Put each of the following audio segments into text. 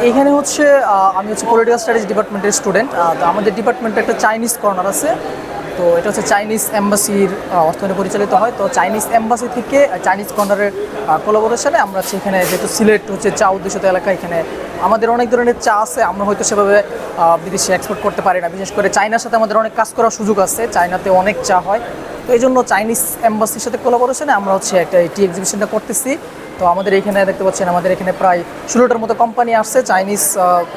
এখানে হচ্ছে আমি হচ্ছে পলিটিক্যাল স্টাডিজ ডিপার্টমেন্টের স্টুডেন্ট। তো আমাদের ডিপার্টমেন্টে একটা চাইনিজ কর্নার আছে। তো এটা হচ্ছে চাইনিজ এম্বাসির অর্থায়নে পরিচালিত হয়। তো চাইনিজ এম্বাসি থেকে চাইনিজ কর্নারের কোলাবোরেশনে আমরা হচ্ছে এখানে যেহেতু সিলেট হচ্ছে চা অধ্যুষিত এলাকা, এখানে আমাদের অনেক ধরনের চা আছে, আমরা হয়তো সেভাবে বিদেশে এক্সপোর্ট করতে পারি না। বিশেষ করে চায়নার সাথে আমাদের অনেক কাজ করার সুযোগ আছে, চায়নাতে অনেক চা হয়। তো এই জন্য চাইনিজ এম্বাসির সাথে কোলাবোরেশনে আমরা হচ্ছে একটা টি এক্সিবিশনটা করতেছি। তো আমাদের এখানে দেখতে পাচ্ছেন আমাদের এখানে প্রায় 16টার মতো কোম্পানি আসছে, চাইনিজ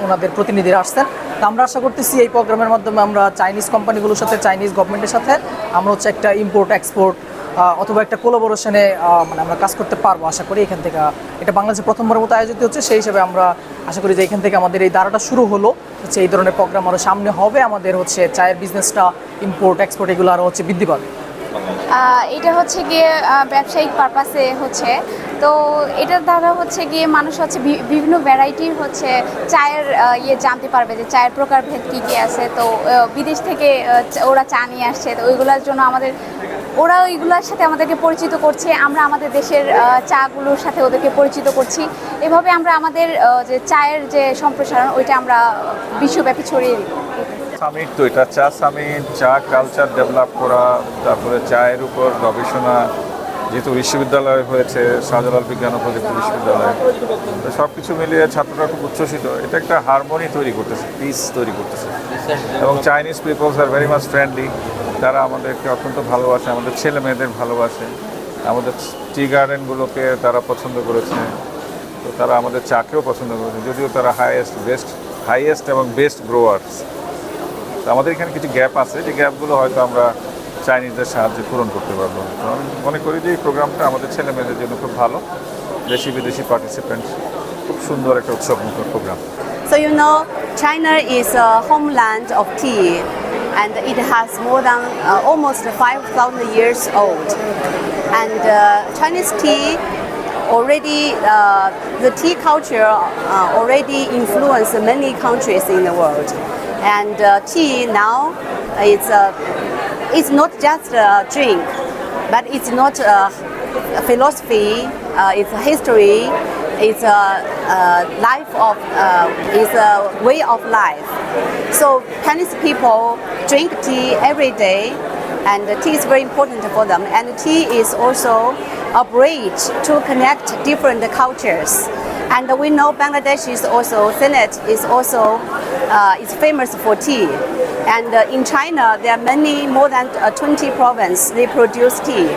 ওনাদের প্রতিনিধিরা আসছেন। তো আমরা আশা করতেছি এই প্রোগ্রামের মাধ্যমে আমরা চাইনিজ কোম্পানিগুলোর সাথে, চাইনিজ গভর্নমেন্টের সাথে আমরা হচ্ছে একটা ইম্পোর্ট এক্সপোর্ট অথবা একটা কোলাবোরেশনে মানে আমরা কাজ করতে পারবো আশা করি। এখান থেকে এটা বাংলাদেশে প্রথমবারের মতো আয়োজিত হচ্ছে, সেই হিসেবে আমরা আশা করি যে এখান থেকে আমাদের এই ধারাটা শুরু হলো হচ্ছে এই ধরনের প্রোগ্রাম আরও সামনে হবে, আমাদের হচ্ছে চায়ের বিজনেসটা ইম্পোর্ট এক্সপোর্ট এগুলো আরও হচ্ছে বৃদ্ধি পাবে। এটা হচ্ছে গিয়ে ব্যবসায়িক পারপাসে হচ্ছে, তো এটার দ্বারা হচ্ছে গিয়ে মানুষ হচ্ছে বিভিন্ন ভ্যারাইটির হচ্ছে চায়ের জানতে পারবে যে চায়ের প্রকারভেদ কী কী আছে। তো বিদেশ থেকে ওরা চা নিয়ে আসছে, তো ওইগুলোর জন্য ওরা ওইগুলোর সাথে আমাদেরকে পরিচিত করছে, আমরা আমাদের দেশের চাগুলোর সাথে ওদেরকে পরিচিত করছি। এভাবে আমরা আমাদের যে চায়ের যে সম্প্রসারণ ওইটা আমরা বিশ্বব্যাপী ছড়িয়ে দিই। সামিট তো এটা চা সামিট, চা কালচার ডেভেলপ করা, তারপরে চায়ের উপর গবেষণা, যেহেতু বিশ্ববিদ্যালয় হয়েছে শাহজালাল বিজ্ঞান ও প্রযুক্তি বিশ্ববিদ্যালয়, তো সব কিছু মিলিয়ে ছাত্ররা খুব উচ্ছ্বসিত। এটা একটা হারমোনি তৈরি করতেছে, পিস তৈরি করতেছে। এবং Chinese people's are very much friendly, তারা আমাদেরকে অত্যন্ত ভালোবাসে, আমাদের ছেলে মেয়েদের ভালোবাসে, আমাদের টি গার্ডেনগুলোকে তারা পছন্দ করেছে, তো তারা আমাদের চাকেও পছন্দ করেছে, যদিও তারা হাইয়েস্ট এবং বেস্ট গ্রোয়ার্স। তো আমাদের এখানে কিছু গ্যাপ আছে, যে গ্যাপগুলো হয়তো আমরা চাইনিজদের সাহায্যে পূরণ করতে পারবো। তো আমি মনে করি যে এই প্রোগ্রামটা আমাদের ছেলে মেয়েদের জন্য খুব ভালো, দেশি বিদেশি পার্টিসিপেন্টস, খুব সুন্দর একটা উৎসবমুখর programme. So China is a homeland of tea, and it has more than almost 5,000 years old. And Chinese tea already, the tea culture already influenced many countries in the world. And tea now it's not just a drink, but it's not a philosophy. It's a history. It's a it's a way of life. So Chinese people drink tea every day, and tea is very important for them. And tea is also a bridge to connect different cultures. And we know Bangladesh is also, Sylhet is also is famous for tea. And in China, there are more than 20 provinces they produce tea.